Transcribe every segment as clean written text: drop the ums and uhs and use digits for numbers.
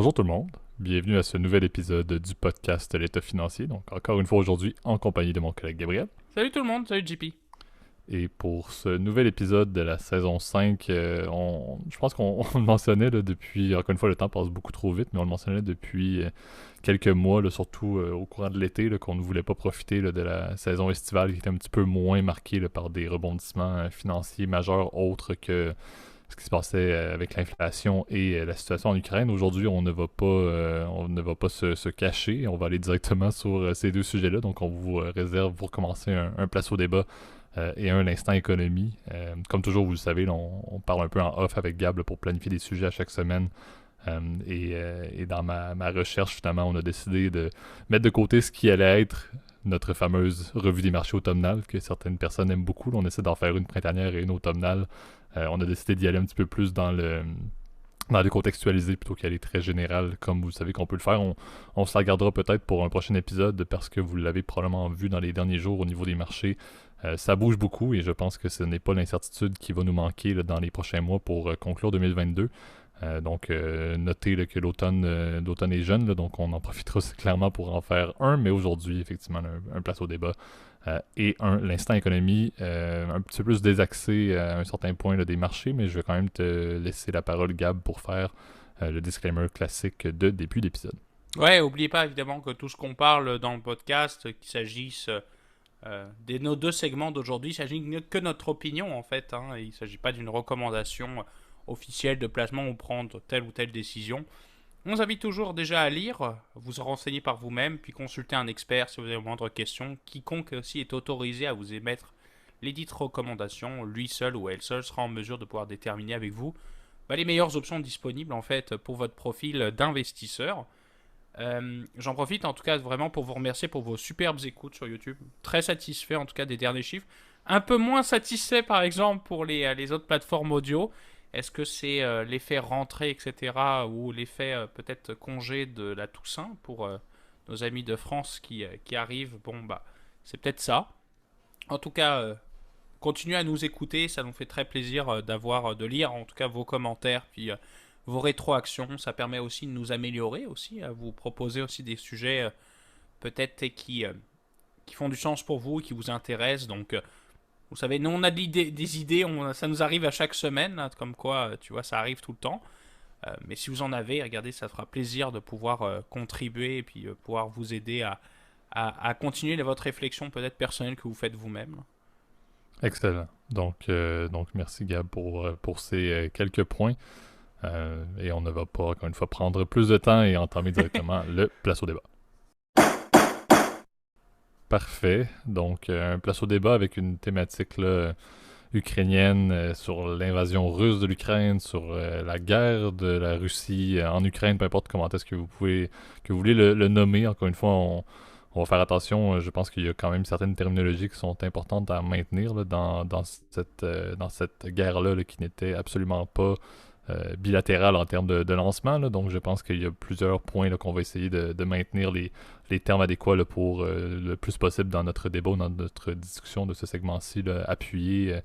Bonjour tout le monde, bienvenue à ce nouvel épisode du podcast L'État financier. Donc encore une fois aujourd'hui en compagnie de mon collègue Gabriel. Salut tout le monde, salut JP. Et pour ce nouvel épisode de la saison 5, je pense qu'on on le mentionnait là, depuis, encore une fois le temps passe beaucoup trop vite, mais on le mentionnait depuis quelques mois, là, surtout au courant de l'été, là, qu'on ne voulait pas profiter là, de la saison estivale qui était un petit peu moins marquée là, par des rebondissements financiers majeurs autres que ce qui se passait avec l'inflation et la situation en Ukraine. Aujourd'hui, on ne va pas se cacher. On va aller directement sur ces deux sujets-là. Donc, on vous réserve pour commencer un place au débat et un instant économie. Comme toujours, vous le savez, là, on parle un peu en off avec Gab là, pour planifier des sujets à chaque semaine. Et dans ma recherche, finalement, on a décidé de mettre de côté ce qui allait être notre fameuse revue des marchés automnale, que certaines personnes aiment beaucoup. Là, on essaie d'en faire une printanière et une automnale. On a décidé d'y aller un petit peu plus dans le contextualisé plutôt qu'aller très général, comme vous savez qu'on peut le faire. On se la gardera peut-être pour un prochain épisode parce que vous l'avez probablement vu dans les derniers jours au niveau des marchés. Ça bouge beaucoup et je pense que ce n'est pas l'incertitude qui va nous manquer là, dans les prochains mois pour conclure 2022. Notez là, que l'automne est jeune, là, donc on en profitera clairement pour en faire un, mais aujourd'hui, effectivement, un place au débat et l'instant économie, un petit peu plus désaxé à un certain point là, des marchés, mais je vais quand même te laisser la parole, Gab, pour faire le disclaimer classique de début d'épisode. Ouais, oubliez pas évidemment que tout ce qu'on parle dans le podcast, qu'il s'agisse de nos deux segments d'aujourd'hui, il s'agit que notre opinion en fait. Il ne s'agit pas d'une recommandation officielle de placement ou prendre telle ou telle décision. On vous invite toujours déjà à lire, vous en renseigner par vous-même, puis consulter un expert si vous avez moindre question. Quiconque aussi est autorisé à vous émettre les dites recommandations, lui seul ou elle seule sera en mesure de pouvoir déterminer avec vous les meilleures options disponibles en fait pour votre profil d'investisseur. J'en profite en tout cas vraiment pour vous remercier pour vos superbes écoutes sur YouTube. Très satisfait en tout cas des derniers chiffres. Un peu moins satisfait par exemple pour les autres plateformes audio. Est-ce que c'est l'effet rentrée, etc. ou l'effet peut-être congé de la Toussaint pour nos amis de France qui arrivent. Bon, bah, c'est peut-être ça. En tout cas, continuez à nous écouter. Ça nous fait très plaisir de lire en tout cas vos commentaires, puis vos rétroactions. Ça permet aussi de nous améliorer aussi, à vous proposer aussi des sujets peut-être qui font du sens pour vous, qui vous intéressent. Donc, vous savez, nous on a des idées, ça nous arrive à chaque semaine, hein, comme quoi, tu vois, ça arrive tout le temps. Mais si vous en avez, regardez, ça fera plaisir de pouvoir contribuer et puis pouvoir vous aider à continuer votre réflexion peut-être personnelle que vous faites vous-même. Excellent. Donc merci Gab pour ces quelques points. Et on ne va pas, encore une fois, prendre plus de temps et entamer directement le place au débat. Parfait. Donc, un place au débat avec une thématique là, ukrainienne sur l'invasion russe de l'Ukraine, sur la guerre de la Russie en Ukraine, peu importe comment est-ce que que vous voulez le nommer. Encore une fois, on va faire attention. Je pense qu'il y a quand même certaines terminologies qui sont importantes à maintenir là, dans cette guerre-là là, qui n'était absolument pas bilatérale en termes de lancement. Là. Donc, je pense qu'il y a plusieurs points là, qu'on va essayer de maintenir les termes adéquats là, pour le plus possible dans notre débat, dans notre discussion de ce segment-ci, là, appuyer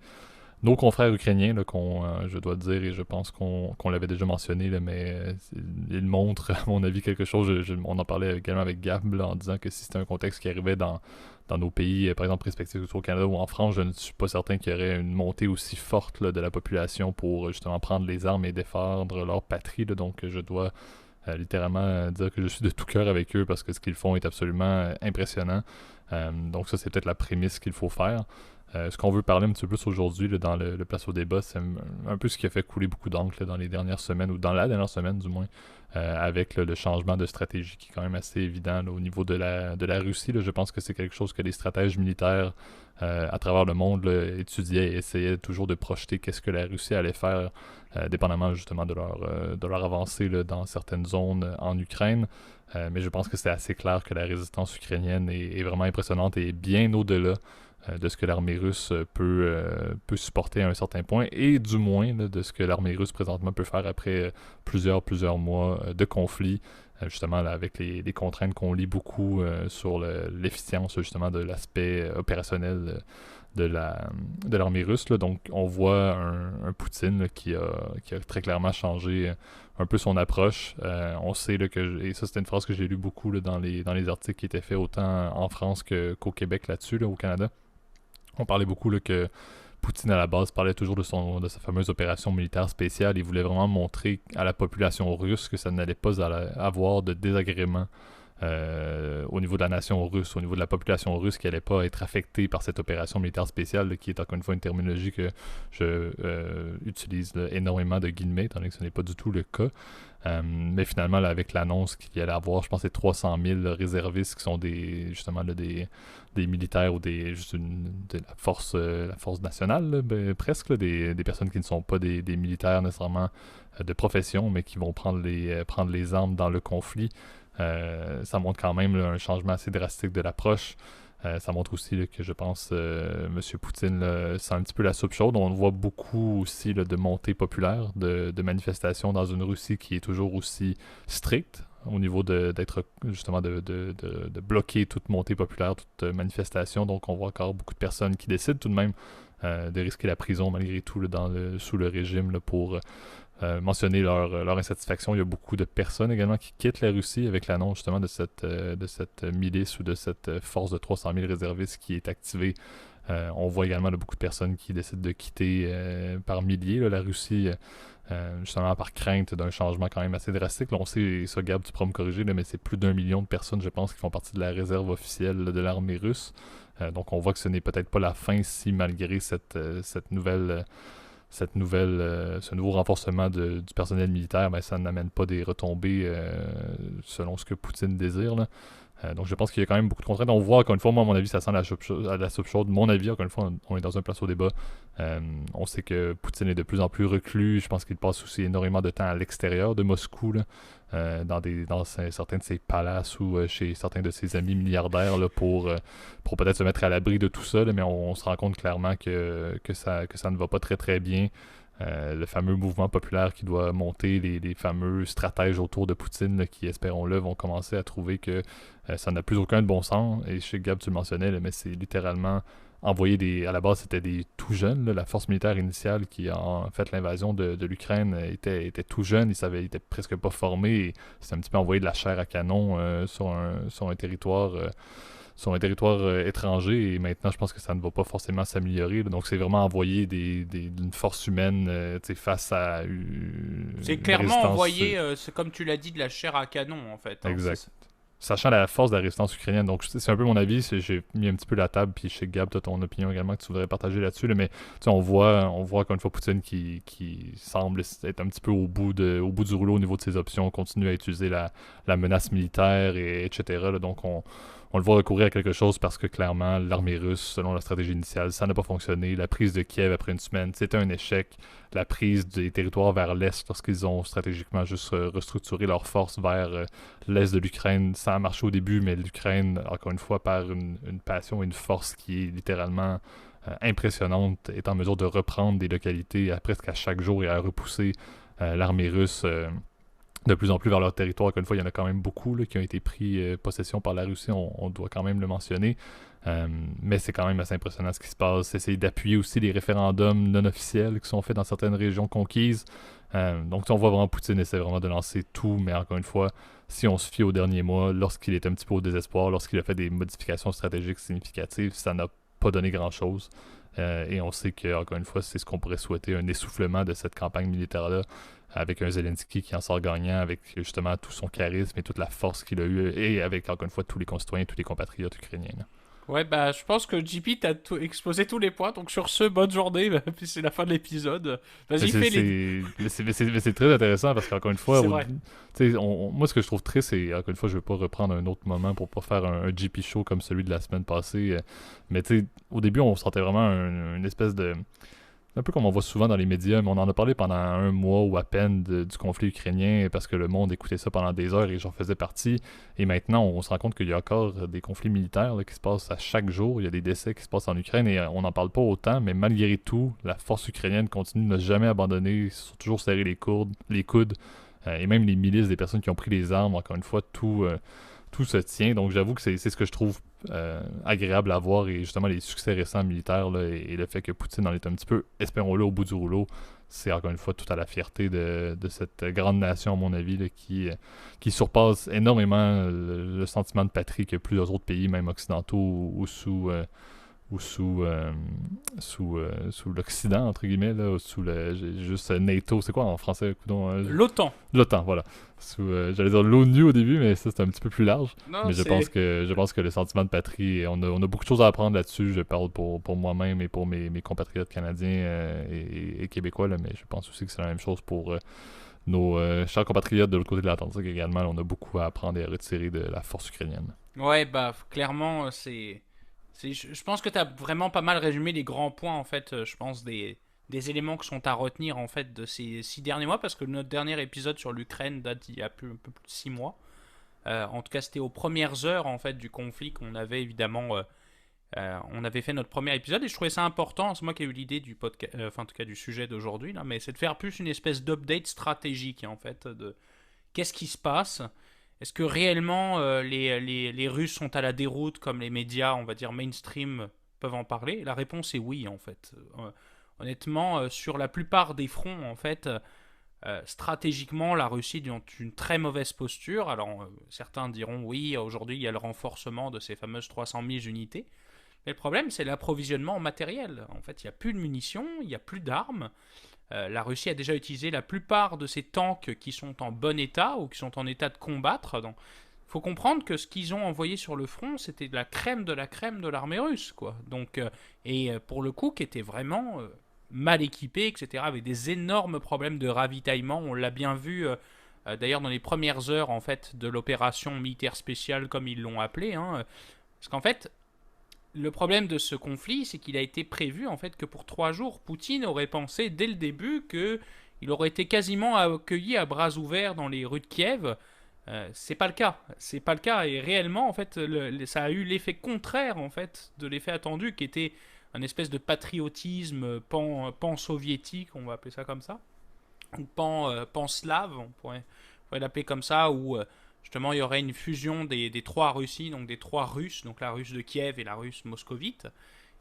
nos confrères ukrainiens, là, je dois dire, et je pense qu'on l'avait déjà mentionné, là, mais ils montrent, à mon avis, quelque chose. On en parlait également avec Gab là, en disant que si c'était un contexte qui arrivait dans nos pays, par exemple respectifs, que ce soit au Canada ou en France, je ne suis pas certain qu'il y aurait une montée aussi forte là, de la population pour justement prendre les armes et défendre leur patrie. Là, donc je dois littéralement dire que je suis de tout cœur avec eux parce que ce qu'ils font est absolument impressionnant. Donc ça, c'est peut-être la prémisse qu'il faut faire. Ce qu'on veut parler un petit peu plus aujourd'hui là, dans le place au débat, c'est un peu ce qui a fait couler beaucoup d'encre dans les dernières semaines, ou dans la dernière semaine du moins, avec là, le changement de stratégie qui est quand même assez évident là, au niveau de la Russie. Là. Je pense que c'est quelque chose que les stratèges militaires à travers le monde là, étudiaient et essayaient toujours de projeter qu'est-ce que la Russie allait faire, dépendamment justement de leur avancée là, dans certaines zones en Ukraine. Mais je pense que c'est assez clair que la résistance ukrainienne est vraiment impressionnante et bien au-delà de ce que l'armée russe peut supporter à un certain point, et du moins là, de ce que l'armée russe présentement peut faire après plusieurs mois de conflit, justement là, avec les contraintes qu'on lit beaucoup sur l'efficience justement de l'aspect opérationnel de l'armée russe. Là. Donc on voit un Poutine là, qui a très clairement changé un peu son approche. On sait là, et ça c'était une phrase que j'ai lu beaucoup là, dans les articles qui étaient faits autant en France qu'au Québec là-dessus, là, au Canada. On parlait beaucoup là, que Poutine à la base parlait toujours de sa fameuse opération militaire spéciale. Il voulait vraiment montrer à la population russe que ça n'allait pas avoir de désagréments au niveau de la nation russe, au niveau de la population russe qui n'allait pas être affectée par cette opération militaire spéciale, là, qui est encore une fois une terminologie que je utilise là, énormément de guillemets, étant donné que ce n'est pas du tout le cas. Mais finalement, là, avec l'annonce qu'il y allait avoir, je pense, c'est 300 000 réservistes qui sont justement là, des militaires ou de la force nationale, là, presque, là, des personnes qui ne sont pas des militaires nécessairement de profession, mais qui vont prendre les armes dans le conflit. Ça montre quand même là, un changement assez drastique de l'approche. Ça montre aussi là, que je pense M. Poutine là, sent un petit peu la soupe chaude. On voit beaucoup aussi là, de montées populaires, de manifestations dans une Russie qui est toujours aussi stricte au niveau d'être justement de bloquer toute montée populaire, toute manifestation. Donc on voit encore beaucoup de personnes qui décident tout de même de risquer la prison malgré tout là, sous le régime là, pour mentionner leur insatisfaction. Il y a beaucoup de personnes également qui quittent la Russie avec l'annonce justement de cette milice ou de cette force de 300 000 réservistes qui est activée. On voit également là, beaucoup de personnes qui décident de quitter par milliers là, la Russie, justement par crainte d'un changement quand même assez drastique. Là, on sait, ça Gab, tu pourras me corriger, là, mais c'est plus d'1 million de personnes, je pense, qui font partie de la réserve officielle là, de l'armée russe. Donc on voit que ce n'est peut-être pas la fin si malgré cette nouvelle ce nouveau renforcement du personnel militaire, ben, ça n'amène pas des retombées selon ce que Poutine désire. Là. Donc je pense qu'il y a quand même beaucoup de contraintes. On voit, encore une fois, moi à mon avis, ça sent la soupe chaude. Mon avis, encore une fois, on est dans un place au débat. On sait que Poutine est de plus en plus reclus. Je pense qu'il passe aussi énormément de temps à l'extérieur de Moscou, là, dans certains de ses palaces ou chez certains de ses amis milliardaires là, pour peut-être se mettre à l'abri de tout ça. Là, mais on se rend compte clairement que ça ne va pas très très bien. Le fameux mouvement populaire qui doit monter, les fameux stratèges autour de Poutine là, qui, espérons-le, vont commencer à trouver que ça n'a plus aucun de bon sens. Et je sais que Gab, tu le mentionnais, là, mais c'est littéralement à la base, c'était des tout jeunes. Là, la force militaire initiale qui a en fait l'invasion de l'Ukraine était tout jeune. Ils étaient presque pas formés. C'est un petit peu envoyé de la chair à canon sur un territoire. Sur un territoire étranger, et maintenant je pense que ça ne va pas forcément s'améliorer. Là. Donc c'est vraiment envoyer d'une force humaine face à C'est une clairement résistance. envoyé, c'est comme tu l'as dit, de la chair à canon en fait. Hein, exact. Sachant la force de la résistance ukrainienne. Donc c'est un peu mon avis, j'ai mis un petit peu la table, puis chez Gab, tu as ton opinion également que tu voudrais partager là-dessus. Là, mais on voit encore une fois Poutine qui semble être un petit peu au bout du rouleau au niveau de ses options, continue à utiliser la menace militaire, etc. Là, donc on le voit recourir à quelque chose parce que clairement, l'armée russe, selon la stratégie initiale, ça n'a pas fonctionné. La prise de Kiev après une semaine, c'était un échec. La prise des territoires vers l'Est, lorsqu'ils ont stratégiquement juste restructuré leurs forces vers l'Est de l'Ukraine, ça a marché au début, mais l'Ukraine, encore une fois, par une passion et une force qui est littéralement impressionnante, est en mesure de reprendre des localités presque à chaque jour et à repousser l'armée russe de plus en plus vers leur territoire. Encore une fois, il y en a quand même beaucoup là, qui ont été pris possession par la Russie, on doit quand même le mentionner. Mais c'est quand même assez impressionnant ce qui se passe. Essayer d'appuyer aussi les référendums non officiels qui sont faits dans certaines régions conquises. Donc on voit vraiment Poutine essaie vraiment de lancer tout, mais encore une fois, si on se fie aux derniers mois, lorsqu'il est un petit peu au désespoir, lorsqu'il a fait des modifications stratégiques significatives, ça n'a pas donné grand-chose. Et on sait que, encore une fois, c'est ce qu'on pourrait souhaiter, un essoufflement de cette campagne militaire-là, avec un Zelensky qui en sort gagnant, avec justement tout son charisme et toute la force qu'il a eu, et avec, encore une fois, tous les concitoyens, tous les compatriotes ukrainiens. Là. Ouais, bah, je pense que JP t'a exposé tous les points. Donc, sur ce, bonne journée. Puis c'est la fin de l'épisode. Vas-y, fais-les. Mais c'est très intéressant parce qu'encore une fois, vrai. moi, ce que je trouve triste, c'est, encore une fois, je ne veux pas reprendre un autre moment pour pas faire un JP show comme celui de la semaine passée. Mais tu sais, au début, on sentait vraiment une espèce de. Un peu comme on voit souvent dans les médias, mais on en a parlé pendant un mois ou à peine du conflit ukrainien parce que le monde écoutait ça pendant des heures et j'en faisais partie. Et maintenant, on se rend compte qu'il y a encore des conflits militaires là, qui se passent à chaque jour. Il y a des décès qui se passent en Ukraine et on n'en parle pas autant, mais malgré tout, la force ukrainienne continue de ne jamais abandonner, ils se sont toujours serrés les coudes. Et même les milices des personnes qui ont pris les armes, encore une fois, tout se tient. Donc j'avoue que c'est ce que je trouve agréable à voir et justement les succès récents militaires là, et le fait que Poutine en est un petit peu, espérons-le, au bout du rouleau, c'est encore une fois tout à la fierté de cette grande nation, à mon avis, là, qui surpasse énormément le sentiment de patrie que plusieurs autres pays, même occidentaux ou sous l'Occident, entre guillemets, là, ou sous juste NATO, c'est quoi en français, coudonc, L'OTAN. l'OTAN, voilà. J'allais dire l'ONU au début, mais ça c'est un petit peu plus large. Non, Mais je pense que le sentiment de patrie, on a beaucoup de choses à apprendre là-dessus. Je parle pour moi-même et pour mes compatriotes canadiens et québécois, là, mais je pense aussi que c'est la même chose pour nos chers compatriotes de l'autre côté de l'Atlantique également. On a beaucoup à apprendre et à retirer de la force ukrainienne. Ouais, bah clairement, je pense que tu as vraiment pas mal résumé les grands points, en fait, je pense, des éléments qui sont à retenir, en fait, de ces 6 derniers mois, parce que notre dernier épisode sur l'Ukraine date d'il y a un peu plus de 6 mois. En tout cas, c'était aux premières heures, en fait, du conflit qu'on avait, évidemment, on avait fait notre premier épisode, et je trouvais ça important, c'est moi qui ai eu l'idée du podcast, enfin, en tout cas, du sujet d'aujourd'hui, là, mais c'est de faire plus une espèce d'update stratégique, en fait, de qu'est-ce qui se passe. Est-ce que réellement les Russes sont à la déroute comme les médias, on va dire mainstream, peuvent en parler? La réponse est oui en fait. Honnêtement, sur la plupart des fronts, en fait, stratégiquement, la Russie est une très mauvaise posture. Alors certains diront oui, aujourd'hui il y a le renforcement de ces fameuses 300 000 unités. Mais le problème c'est l'approvisionnement en matériel. En fait, il n'y a plus de munitions, il n'y a plus d'armes. La Russie a déjà utilisé la plupart de ces tanks qui sont en bon état ou qui sont en état de combattre. Donc, il faut comprendre que ce qu'ils ont envoyé sur le front, c'était de la crème de l'armée russe, quoi. Donc, pour le coup, qui était vraiment mal équipé, etc., avec des énormes problèmes de ravitaillement. On l'a bien vu, d'ailleurs, dans les premières heures, en fait, de l'opération militaire spéciale, comme ils l'ont appelé, hein. Parce qu'en fait, le problème de ce conflit, c'est qu'il a été prévu en fait que pour 3 jours, Poutine aurait pensé dès le début que il aurait été quasiment accueilli à bras ouverts dans les rues de Kiev. C'est pas le cas. C'est pas le cas. Et réellement, en fait, ça a eu l'effet contraire en fait de l'effet attendu, qui était un espèce de patriotisme pan-soviétique, on va appeler ça comme ça, ou pan-slave, on pourrait l'appeler comme ça, où justement il y aurait une fusion des trois Russies, donc des trois Russes, donc la Russe de Kiev et la Russe moscovite.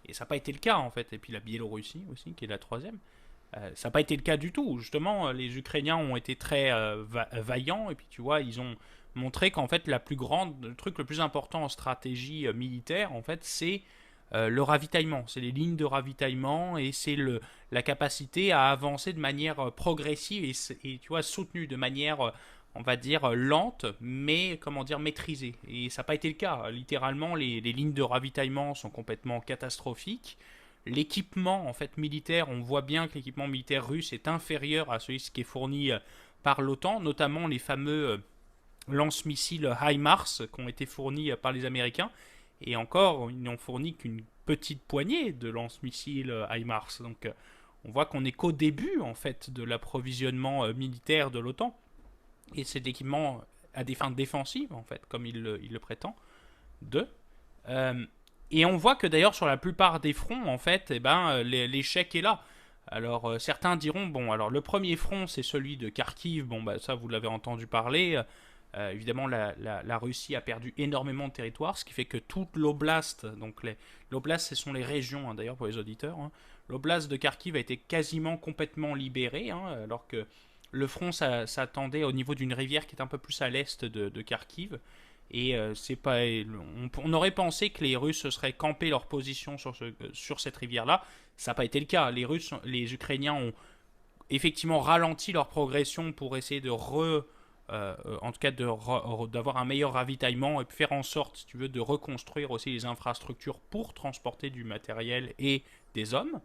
Et ça n'a pas été le cas en fait. Et puis la Biélorussie aussi, qui est la troisième. Ça n'a pas été le cas du tout. Justement, les Ukrainiens ont été très vaillants. Et puis tu vois, ils ont montré qu'en fait, le truc le plus important en stratégie militaire, en fait, c'est le ravitaillement. C'est les lignes de ravitaillement et c'est la capacité à avancer de manière progressive et tu vois, soutenue, de manière on va dire lente, mais comment dire maîtrisée. Et ça n'a pas été le cas. Littéralement, les lignes de ravitaillement sont complètement catastrophiques. L'équipement en fait militaire, on voit bien que l'équipement militaire russe est inférieur à celui qui est fourni par l'OTAN, notamment les fameux lance-missiles HIMARS qui ont été fournis par les Américains. Et encore, ils n'ont fourni qu'une petite poignée de lance-missiles HIMARS. Donc on voit qu'on n'est qu'au début en fait de l'approvisionnement militaire de l'OTAN. Et c'est l'équipement à des fins défensives, en fait, comme il le prétend, et on voit que d'ailleurs, sur la plupart des fronts, en fait, l'échec est là. Alors, certains diront, bon, alors le premier front, c'est celui de Kharkiv, bon, bah, ça, vous l'avez entendu parler. Évidemment, la Russie a perdu énormément de territoire, ce qui fait que toute l'oblast, donc l'oblast, ce sont les régions, hein, d'ailleurs, pour les auditeurs, hein, l'oblast de Kharkiv a été quasiment complètement libérée, hein, alors que le front s'attendait au niveau d'une rivière qui est un peu plus à l'est de Kharkiv. Et c'est pas, on aurait pensé que les Russes seraient campés leur position sur cette rivière-là. Ça n'a pas été le cas. Les Ukrainiens ont effectivement ralenti leur progression pour essayer en tout cas d'avoir un meilleur ravitaillement et faire en sorte, si tu veux, de reconstruire aussi les infrastructures pour transporter du matériel et des hommes.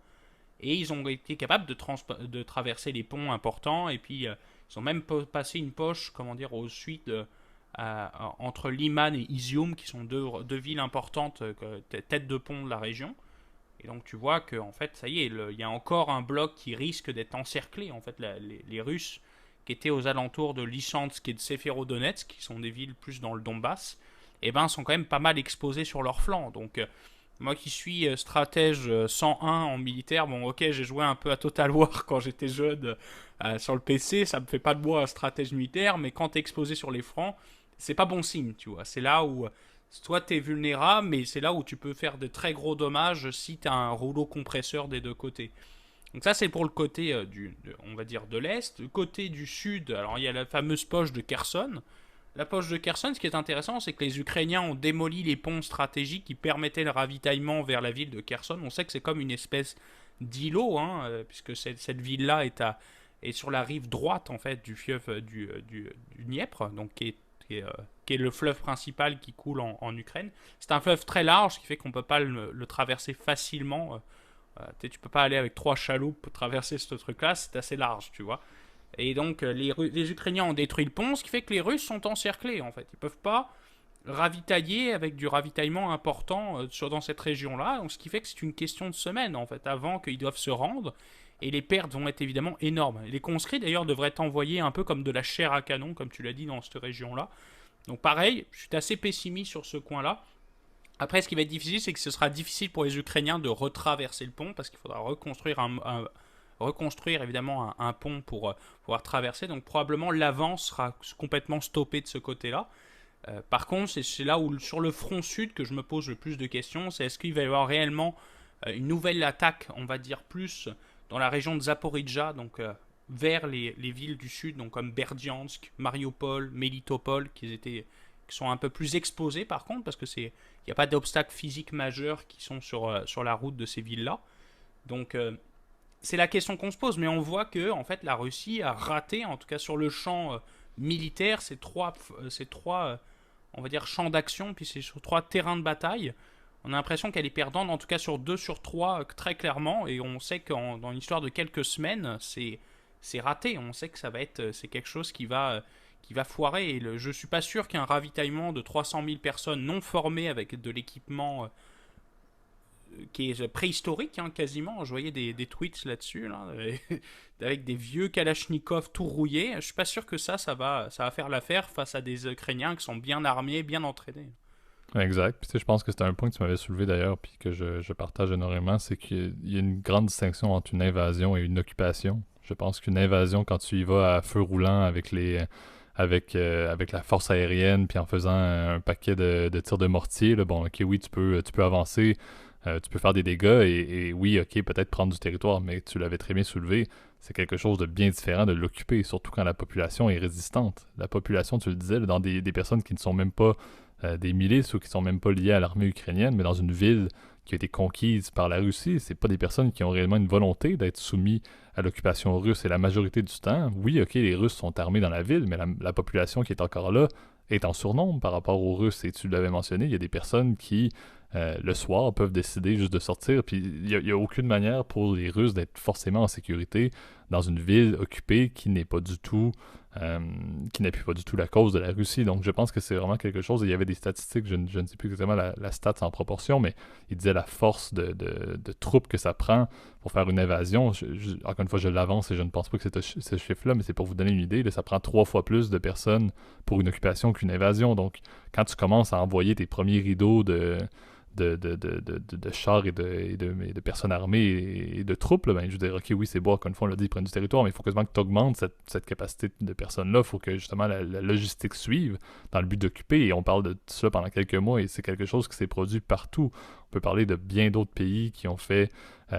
Et ils ont été capables de traverser les ponts importants. Et puis, ils ont même passé une poche, comment dire, au sud, entre Liman et Izium, qui sont deux villes importantes, tête de pont de la région. Et donc, tu vois que, en fait, ça y est, il y a encore un bloc qui risque d'être encerclé. En fait, les Russes, qui étaient aux alentours de Lysychansk et de Severodonetsk, qui sont des villes plus dans le Donbass, sont quand même pas mal exposés sur leur flanc. Donc, moi qui suis stratège 101 en militaire, bon ok, j'ai joué un peu à Total War quand j'étais jeune sur le PC, ça me fait pas de moi un stratège militaire, mais quand t'es exposé sur les fronts, c'est pas bon signe, tu vois. C'est là où toi t'es vulnérable, mais c'est là où tu peux faire de très gros dommages si t'as un rouleau compresseur des deux côtés. Donc ça, c'est pour le côté, on va dire, de l'Est. Le côté du Sud, alors il y a la fameuse poche de Kherson. La poche de Kherson, ce qui est intéressant, c'est que les Ukrainiens ont démoli les ponts stratégiques qui permettaient le ravitaillement vers la ville de Kherson. On sait que c'est comme une espèce d'îlot, hein, puisque cette ville-là est sur la rive droite en fait du fleuve du Dniepr, donc qui est le fleuve principal qui coule en Ukraine. C'est un fleuve très large, ce qui fait qu'on ne peut pas le traverser facilement. Tu peux pas aller avec 3 chaloupes pour traverser ce truc-là, c'est assez large, tu vois. Et donc les Ukrainiens ont détruit le pont, ce qui fait que les Russes sont encerclés en fait. Ils peuvent pas ravitailler avec du ravitaillement important dans cette région-là. Donc ce qui fait que c'est une question de semaines en fait avant qu'ils doivent se rendre. Et les pertes vont être évidemment énormes. Les conscrits d'ailleurs devraient être envoyés un peu comme de la chair à canon, comme tu l'as dit dans cette région-là. Donc pareil, je suis assez pessimiste sur ce coin-là. Après, ce qui va être difficile, c'est que ce sera difficile pour les Ukrainiens de retraverser le pont parce qu'il faudra reconstruire évidemment un pont pour pouvoir traverser. Donc probablement l'avance sera complètement stoppée de ce côté-là. Par contre, c'est là où sur le front sud que je me pose le plus de questions, c'est est-ce qu'il va y avoir réellement une nouvelle attaque, on va dire plus dans la région de Zaporizhzhia, donc vers les villes du sud, donc comme Berdiansk, Mariupol, Melitopol, qui sont un peu plus exposés par contre, parce que il n'y a pas d'obstacles physiques majeurs qui sont sur la route de ces villes-là. Donc c'est la question qu'on se pose, mais on voit que en fait la Russie a raté, en tout cas sur le champ militaire, ces trois on va dire champs d'action, puis ces sur 3 terrains de bataille. On a l'impression qu'elle est perdante, en tout cas sur 2 sur 3, très clairement, et on sait que dans l'histoire de quelques semaines, c'est raté. On sait que c'est quelque chose qui va foirer. Et je suis pas sûr qu'un ravitaillement de 300 000 personnes non formées avec de l'équipement qui est préhistorique, hein, quasiment. Je voyais des tweets là-dessus, là, avec des vieux Kalachnikov tout rouillés. Je suis pas sûr que ça va faire l'affaire face à des Ukrainiens qui sont bien armés, bien entraînés. Exact. Puis tu sais, je pense que c'était un point que tu m'avais soulevé d'ailleurs, puis que je partage énormément, c'est qu'il y a une grande distinction entre une invasion et une occupation. Je pense qu'une invasion, quand tu y vas à feu roulant avec la force aérienne, puis en faisant un paquet de tirs de mortier, là, bon, ok, oui, tu peux avancer, tu peux faire des dégâts, et oui, ok, peut-être prendre du territoire, mais tu l'avais très bien soulevé, c'est quelque chose de bien différent de l'occuper, surtout quand la population est résistante. La population, tu le disais, là, dans des personnes qui ne sont même pas des milices ou qui sont même pas liées à l'armée ukrainienne, mais dans une ville qui a été conquise par la Russie, c'est pas des personnes qui ont réellement une volonté d'être soumis à l'occupation russe. Et la majorité du temps, oui, ok, les Russes sont armés dans la ville, mais la population qui est encore là est en surnombre par rapport aux Russes. Et tu l'avais mentionné, il y a des personnes qui, le soir, peuvent décider juste de sortir. Puis il y a aucune manière pour les Russes d'être forcément en sécurité dans une ville occupée qui n'est pas du tout qui n'appuie pas du tout la cause de la Russie. Donc je pense que c'est vraiment quelque chose. Il y avait des statistiques, je ne sais plus exactement la stat en proportion, mais il disait la force de troupes que ça prend pour faire une invasion. Encore une fois, je l'avance et je ne pense pas que c'est ce chiffre-là, mais c'est pour vous donner une idée. Là, ça prend 3 fois plus de personnes pour une occupation qu'une invasion. Donc quand tu commences à envoyer tes premiers rideaux de chars et de personnes armées et de troupes, là, ben, je veux dire, ok, oui, c'est beau, encore une fois, on l'a dit, ils prennent du territoire, mais il faut quasiment que tu augmentes cette capacité de personnes-là. Il faut que justement la logistique suive dans le but d'occuper. Et on parle de ça pendant quelques mois et c'est quelque chose qui s'est produit partout. On peut parler de bien d'autres pays qui ont fait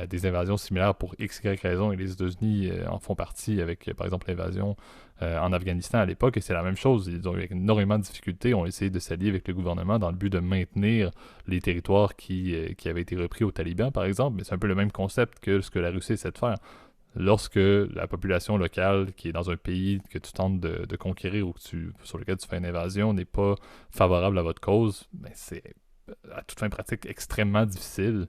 des invasions similaires pour X, Y raison et les États-Unis en font partie avec, par exemple, l'invasion en Afghanistan à l'époque, et c'est la même chose. Ils ont eu énormément de difficultés, ont essayé de s'allier avec le gouvernement dans le but de maintenir les territoires qui avaient été repris aux talibans, par exemple, mais c'est un peu le même concept que ce que la Russie essaie de faire. Lorsque la population locale qui est dans un pays que tu tentes de conquérir ou sur lequel tu fais une invasion n'est pas favorable à votre cause, ben c'est à toute fin pratique extrêmement difficile,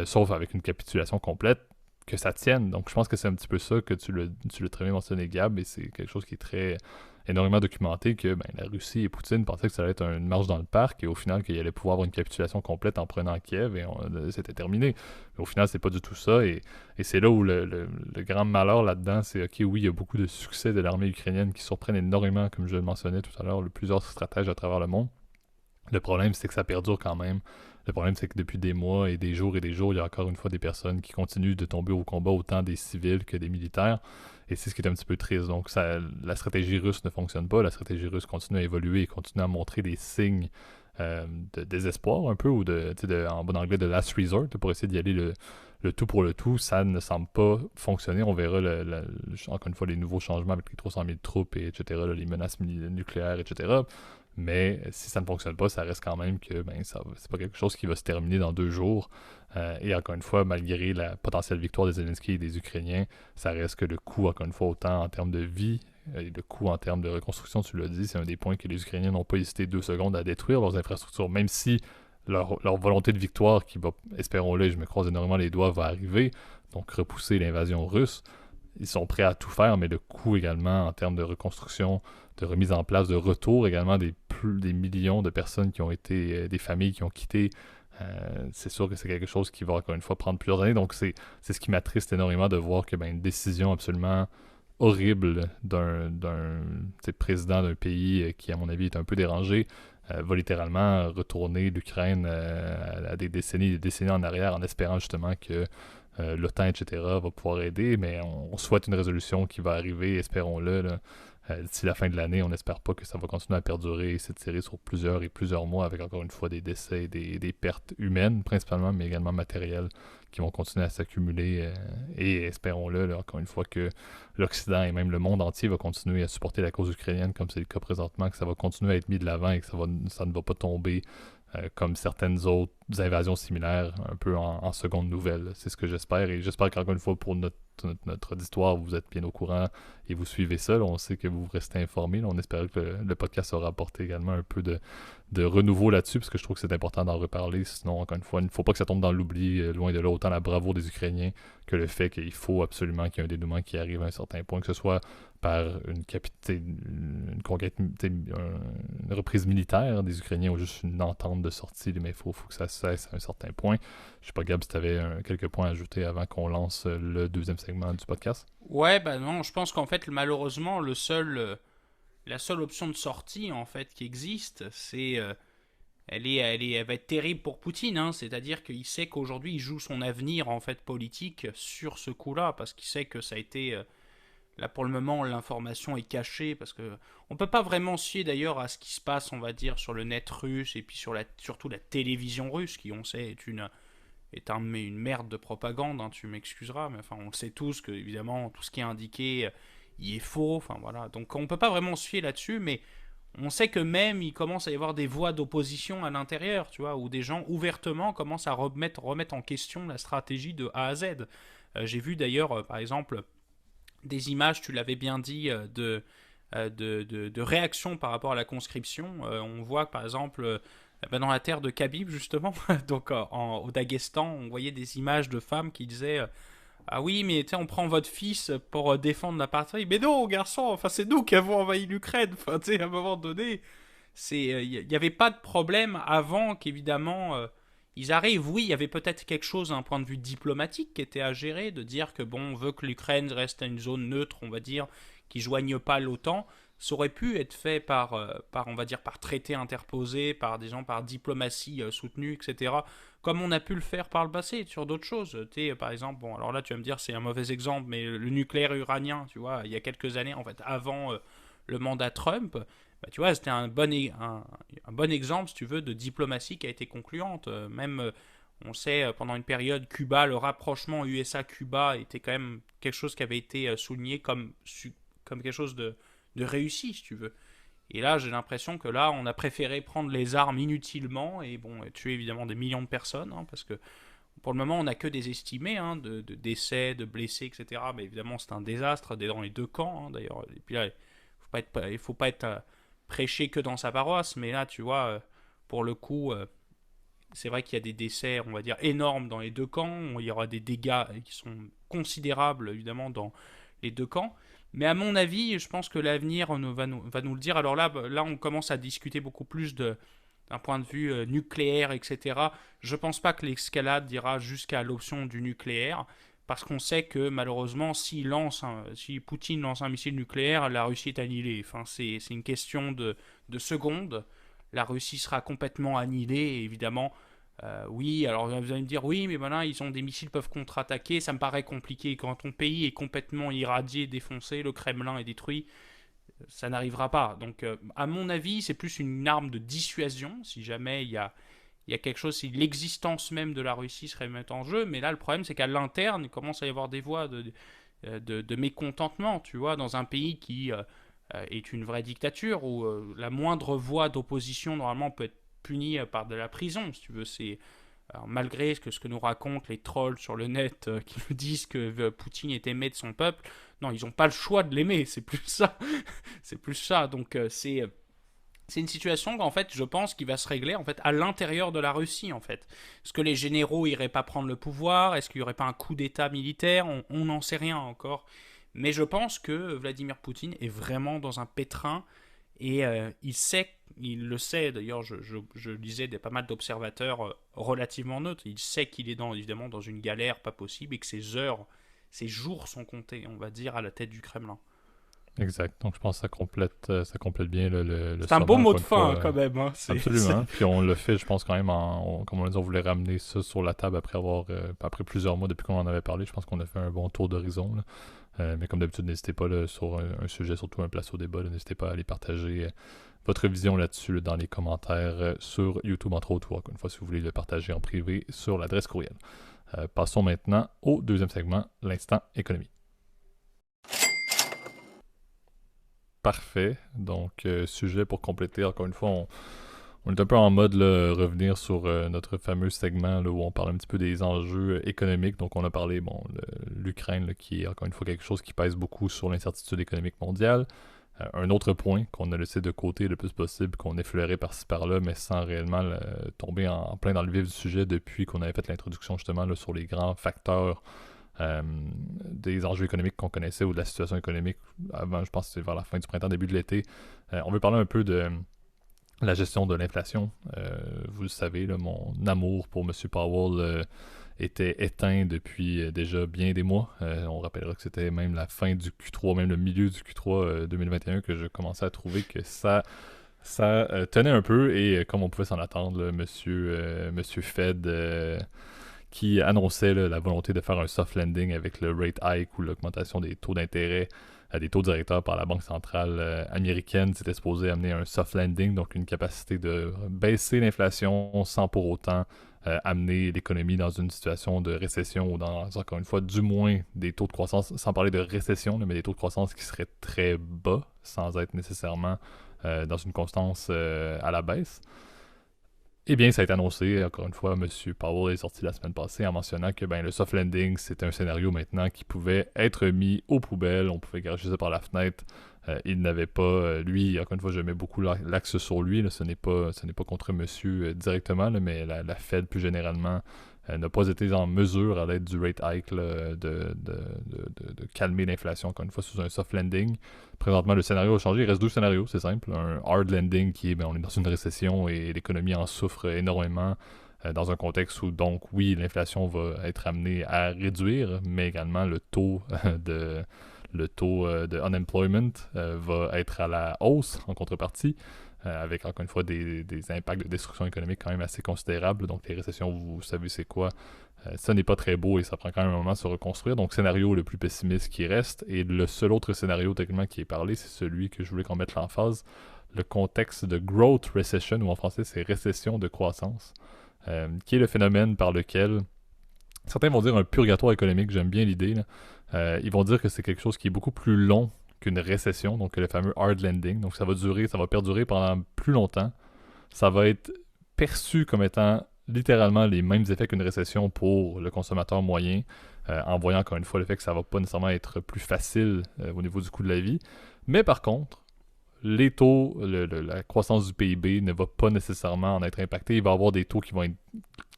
sauf avec une capitulation complète, que ça tienne. Donc je pense que c'est un petit peu ça que tu l'as très bien mentionné, Gab, et c'est quelque chose qui est très énormément documenté, que ben, la Russie et Poutine pensaient que ça allait être une marche dans le parc, et au final qu'il allait pouvoir avoir une capitulation complète en prenant Kiev, et c'était terminé. Mais au final, c'est pas du tout ça, et c'est là où le grand malheur là-dedans, c'est ok, oui, il y a beaucoup de succès de l'armée ukrainienne qui surprennent énormément, comme je le mentionnais tout à l'heure, plusieurs stratèges à travers le monde. Le problème, c'est que ça perdure quand même. Le problème, c'est que depuis des mois et des jours, il y a encore une fois des personnes qui continuent de tomber au combat, autant des civils que des militaires. Et c'est ce qui est un petit peu triste. Donc, la stratégie russe ne fonctionne pas. La stratégie russe continue à évoluer et continue à montrer des signes de désespoir un peu, ou en bon anglais de last resort, pour essayer d'y aller le tout pour le tout. Ça ne semble pas fonctionner. On verra encore une fois les nouveaux changements avec les 300 000 troupes, etc., là, les menaces nucléaires, etc. Mais si ça ne fonctionne pas, ça reste quand même que c'est pas quelque chose qui va se terminer dans 2 jours. Et encore une fois, malgré la potentielle victoire des Zelensky et des Ukrainiens, ça reste que le coût, encore une fois, autant en termes de vie et le coût en termes de reconstruction, tu l'as dit, c'est un des points que les Ukrainiens n'ont pas hésité 2 secondes à détruire leurs infrastructures, même si leur volonté de victoire, qui va, espérons-le, je me croise énormément les doigts, va arriver, donc repousser l'invasion russe. Ils sont prêts à tout faire, mais le coût également en termes de reconstruction, de remise en place, de retour également des millions de personnes qui ont été, des familles qui ont quitté, c'est sûr que c'est quelque chose qui va encore une fois prendre plusieurs années. Donc c'est ce qui m'attriste énormément de voir que une décision absolument horrible d'un président d'un pays qui, à mon avis, est un peu dérangé, va littéralement retourner l'Ukraine à des décennies en arrière en espérant justement que l'OTAN, etc., va pouvoir aider, mais on souhaite une résolution qui va arriver, espérons-le, là, d'ici la fin de l'année. On n'espère pas que ça va continuer à perdurer et s'étirer sur plusieurs mois avec encore une fois des décès, des pertes humaines principalement, mais également matérielles qui vont continuer à s'accumuler. Et espérons-le, là, encore une fois, que l'Occident et même le monde entier va continuer à supporter la cause ukrainienne comme c'est le cas présentement, que ça va continuer à être mis de l'avant et que ça ne va pas tomber comme certaines autres invasions similaires, un peu en seconde nouvelle. C'est ce que j'espère, et j'espère qu'encore une fois, pour notre histoire, vous êtes bien au courant et vous suivez ça. Là, on sait que vous restez informés. Là, on espère que le podcast aura apporté également un peu de renouveau là-dessus, parce que je trouve que c'est important d'en reparler. Sinon, encore une fois, il ne faut pas que ça tombe dans l'oubli, loin de là, autant la bravoure des Ukrainiens que le fait qu'il faut absolument qu'il y ait un dénouement qui arrive à un certain point, que ce soit par une conquête, une reprise militaire des Ukrainiens ou juste une entente de sortie, mais il faut que ça cesse à un certain point. Je sais pas, Gab, si tu avais quelques points à ajouter avant qu'on lance le deuxième segment du podcast. Ouais, bah non, je pense qu'en fait, malheureusement, la seule option de sortie en fait qui existe, elle va être terrible pour Poutine, hein. C'est-à-dire qu'il sait qu'aujourd'hui il joue son avenir en fait politique sur ce coup-là, parce qu'il sait que ça a été là pour le moment l'information est cachée, parce que on peut pas vraiment se fier d'ailleurs à ce qui se passe, on va dire, sur le net russe et puis surtout la télévision russe, qui on sait une merde de propagande, hein, tu m'excuseras, mais enfin on le sait tous que évidemment tout ce qui est indiqué il est faux, enfin voilà, donc on peut pas vraiment se fier là-dessus, mais on sait que même il commence à y avoir des voix d'opposition à l'intérieur, tu vois, où des gens ouvertement commencent à remettre en question la stratégie de A à Z. J'ai vu d'ailleurs, par exemple, des images, tu l'avais bien dit, de réactions par rapport à la conscription. On voit que, par exemple, dans la terre de Khabib, justement, donc au Daghestan, on voyait des images de femmes qui disaient ah oui, mais on prend votre fils pour défendre la patrie. Mais non, garçon, enfin, c'est nous qui avons envahi l'Ukraine. Enfin, à un moment donné, il n'y avait pas de problème avant qu'évidemment ils arrivent. Oui, il y avait peut-être quelque chose d'un point de vue diplomatique qui était à gérer, de dire que bon, on veut que l'Ukraine reste une zone neutre, on va dire, qui joigne pas l'OTAN. Ça aurait pu être fait on va dire, par traité interposé, par des gens, par diplomatie soutenue, etc. Comme on a pu le faire par le passé sur d'autres choses. Par exemple, bon, alors là, tu vas me dire, c'est un mauvais exemple, mais le nucléaire iranien, tu vois, il y a quelques années, en fait, avant le mandat Trump, bah, tu vois, c'était un bon exemple, si tu veux, de diplomatie qui a été concluante. Même, on sait, pendant une période, Cuba, le rapprochement USA-Cuba était quand même quelque chose qui avait été souligné comme quelque chose de réussi, si tu veux. Et là, j'ai l'impression que là, on a préféré prendre les armes inutilement et bon, tuer évidemment des millions de personnes, hein, parce que pour le moment, on n'a que des estimés hein, de décès, de blessés, etc. Mais évidemment, c'est un désastre dans les deux camps, hein, d'ailleurs. Et puis là, il faut pas être prêché que dans sa paroisse, mais là, tu vois, pour le coup, c'est vrai qu'il y a des décès, on va dire, énormes dans les deux camps. Il y aura des dégâts qui sont considérables, évidemment, dans les deux camps. Mais à mon avis, je pense que l'avenir va nous le dire. Alors là, on commence à discuter beaucoup plus d'un point de vue nucléaire, etc. Je ne pense pas que l'escalade ira jusqu'à l'option du nucléaire, parce qu'on sait que malheureusement, si Poutine lance un missile nucléaire, la Russie est annihilée. Enfin, c'est une question de secondes. La Russie sera complètement annihilée, et évidemment. Oui, alors vous allez me dire, oui, mais maintenant ils ont des missiles, peuvent contre-attaquer, ça me paraît compliqué. Quand ton pays est complètement irradié, défoncé, le Kremlin est détruit, ça n'arrivera pas. Donc, à mon avis, c'est plus une arme de dissuasion si jamais il y a quelque chose, si l'existence même de la Russie serait mise en jeu. Mais là, le problème, c'est qu'à l'interne, il commence à y avoir des voix de mécontentement, tu vois, dans un pays qui est une vraie dictature où la moindre voix d'opposition, normalement, peut être punie par de la prison, si tu veux. Alors, malgré ce que nous racontent les trolls sur le net qui nous disent que Poutine est aimé de son peuple, non, ils n'ont pas le choix de l'aimer, c'est plus ça. C'est plus ça. Donc, c'est une situation qu'en fait, je pense qu'il va se régler en fait à l'intérieur de la Russie en fait. Est-ce que les généraux iraient pas prendre le pouvoir? Est-ce qu'il y aurait pas un coup d'État militaire? On n'en sait rien encore. Mais je pense que Vladimir Poutine est vraiment dans un pétrin et il le sait. D'ailleurs, je lisais pas mal d'observateurs relativement neutres. Il sait qu'il est évidemment dans une galère pas possible et que ses jours sont comptés, on va dire, à la tête du Kremlin. Exact. Donc, je pense que ça complète bien le C'est un beau sommaire, mot encore de une fin fois. hein, quand même. Hein. Absolument. Puis on le fait, je pense, quand même, comme on l'a dit, on voulait ramener ça sur la table après plusieurs mois depuis qu'on en avait parlé. Je pense qu'on a fait un bon tour d'horizon, là. Mais comme d'habitude, n'hésitez pas là, sur un sujet, surtout un place au débat, là, n'hésitez pas à aller partager votre vision là-dessus là, dans les commentaires sur YouTube, entre autres, ou encore une fois, si vous voulez le partager en privé sur l'adresse courriel. Passons maintenant au deuxième segment, l'instant économie. Parfait. Donc, sujet pour compléter, encore une fois, on est un peu en mode là, revenir sur notre fameux segment là, où on parle un petit peu des enjeux économiques. Donc, on a parlé, bon, l'Ukraine, là, qui est encore une fois quelque chose qui pèse beaucoup sur l'incertitude économique mondiale. Un autre point qu'on a laissé de côté le plus possible, qu'on effleurait par-ci par-là, mais sans réellement tomber en plein dans le vif du sujet depuis qu'on avait fait l'introduction justement là, sur les grands facteurs des enjeux économiques qu'on connaissait ou de la situation économique avant, je pense que c'est vers la fin du printemps, début de l'été. On veut parler un peu de la gestion de l'inflation. Vous le savez, là, mon amour pour M. Powell était éteint depuis déjà bien des mois. On rappellera que c'était même la fin du Q3, même le milieu du Q3 2021 que je commençais à trouver que ça tenait un peu et comme on pouvait s'en attendre, là, monsieur Fed qui annonçait là, la volonté de faire un soft landing avec le rate hike ou l'augmentation des taux d'intérêt des taux directeurs par la Banque centrale américaine. C'était supposé amener un soft landing, donc une capacité de baisser l'inflation sans pour autant amener l'économie dans une situation de récession ou dans, encore une fois, du moins des taux de croissance, sans parler de récession, mais des taux de croissance qui seraient très bas, sans être nécessairement dans une constance à la baisse. Eh bien, ça a été annoncé, encore une fois, M. Powell est sorti la semaine passée en mentionnant que le soft landing, c'était un scénario maintenant qui pouvait être mis aux poubelles, on pouvait garocher ça par la fenêtre. Il n'avait pas, lui, encore une fois, je mets beaucoup l'axe sur lui, là, ce n'est pas contre monsieur directement, là, mais la Fed plus généralement n'a pas été en mesure, à l'aide du rate hike, là, de calmer l'inflation, encore une fois, sous un soft landing. Présentement, le scénario a changé. Il reste deux scénarios, c'est simple. Un hard landing qui est, on est dans une récession et l'économie en souffre énormément dans un contexte où, donc, oui, l'inflation va être amenée à réduire, mais également le taux de unemployment va être à la hausse en contrepartie, avec encore une fois des impacts de destruction économique quand même assez considérables. Donc les récessions, vous savez c'est quoi. Ça n'est pas très beau et ça prend quand même un moment de se reconstruire. Donc scénario le plus pessimiste qui reste. Et le seul autre scénario techniquement qui est parlé, c'est celui que je voulais qu'on mette l'emphase. Le contexte de growth recession, ou en français c'est récession de croissance, qui est le phénomène par lequel certains vont dire un purgatoire économique, j'aime bien l'idée. Ils vont dire que c'est quelque chose qui est beaucoup plus long qu'une récession, donc le fameux hard landing. Donc ça va perdurer pendant plus longtemps. Ça va être perçu comme étant littéralement les mêmes effets qu'une récession pour le consommateur moyen, en voyant encore une fois le fait que ça va pas nécessairement être plus facile au niveau du coût de la vie. Mais par contre, les taux, la croissance du PIB ne va pas nécessairement en être impacté. Il va y avoir des taux qui vont être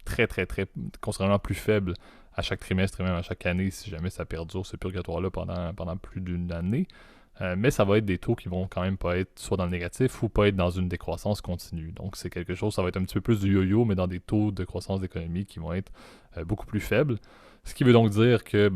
très, très, très considérablement plus faibles à chaque trimestre et même à chaque année si jamais ça perdure ce purgatoire-là pendant plus d'une année. Mais ça va être des taux qui vont quand même pas être soit dans le négatif ou pas être dans une décroissance continue. Donc c'est quelque chose, ça va être un petit peu plus du yo-yo, mais dans des taux de croissance d'économie qui vont être beaucoup plus faibles. Ce qui veut donc dire que,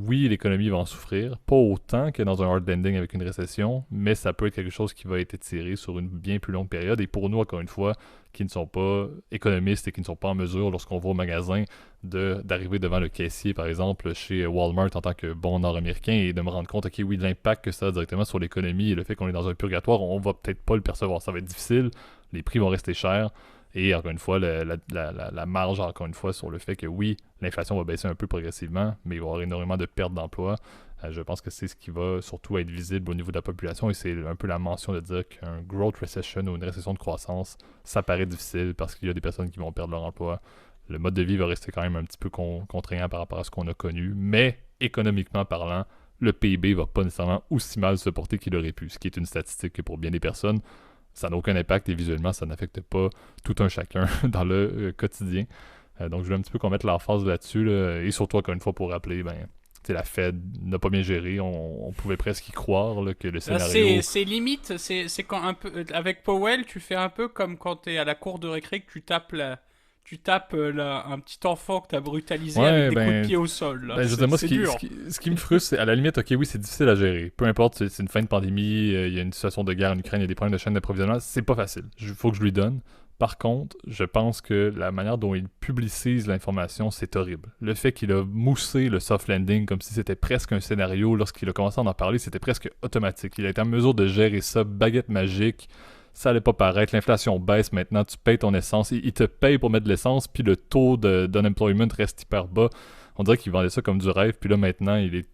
oui, l'économie va en souffrir, pas autant que dans un hard landing avec une récession, mais ça peut être quelque chose qui va être étiré sur une bien plus longue période. Et pour nous, encore une fois, qui ne sont pas économistes et qui ne sont pas en mesure, lorsqu'on va au magasin, d'arriver devant le caissier, par exemple, chez Walmart en tant que bon nord-américain et de me rendre compte, ok, oui, l'impact que ça a directement sur l'économie et le fait qu'on est dans un purgatoire, on va peut-être pas le percevoir. Ça va être difficile, les prix vont rester chers. Et encore une fois, la marge, encore une fois, sur le fait que oui, l'inflation va baisser un peu progressivement, mais il va y avoir énormément de pertes d'emplois. Je pense que c'est ce qui va surtout être visible au niveau de la population et c'est un peu la mention de dire qu'un growth recession ou une récession de croissance, ça paraît difficile parce qu'il y a des personnes qui vont perdre leur emploi. Le mode de vie va rester quand même un petit peu contraignant par rapport à ce qu'on a connu, mais économiquement parlant, le PIB va pas nécessairement aussi mal se porter qu'il aurait pu, ce qui est une statistique que pour bien des personnes, ça n'a aucun impact et visuellement, ça n'affecte pas tout un chacun dans le quotidien. Donc, je voulais un petit peu qu'on mette l'emphase là-dessus. Là, et surtout, encore une fois, pour rappeler, la Fed n'a pas bien géré. On pouvait presque y croire là, que le scénario... C'est limite, c'est quand un peu... Avec Powell, tu fais un peu comme quand t'es à la cour de récré que tu tapes un petit enfant que t'as brutalisé avec des coups de pied au sol. Là. Je veux dire, moi, ce qui me frustre, c'est à la limite, ok, oui, c'est difficile à gérer. Peu importe, c'est une fin de pandémie, il y a une situation de guerre en Ukraine, il y a des problèmes de chaîne d'approvisionnement, c'est pas facile. Il faut que je lui donne. Par contre, je pense que la manière dont il publicise l'information, c'est horrible. Le fait qu'il a moussé le soft landing comme si c'était presque un scénario, lorsqu'il a commencé à en parler, c'était presque automatique. Il a été en mesure de gérer ça, baguette magique. Ça allait pas paraître, l'inflation baisse maintenant, tu payes ton essence, il te paye pour mettre de l'essence, puis le taux d'unemployment reste hyper bas. On dirait qu'il vendait ça comme du rêve, puis là maintenant, il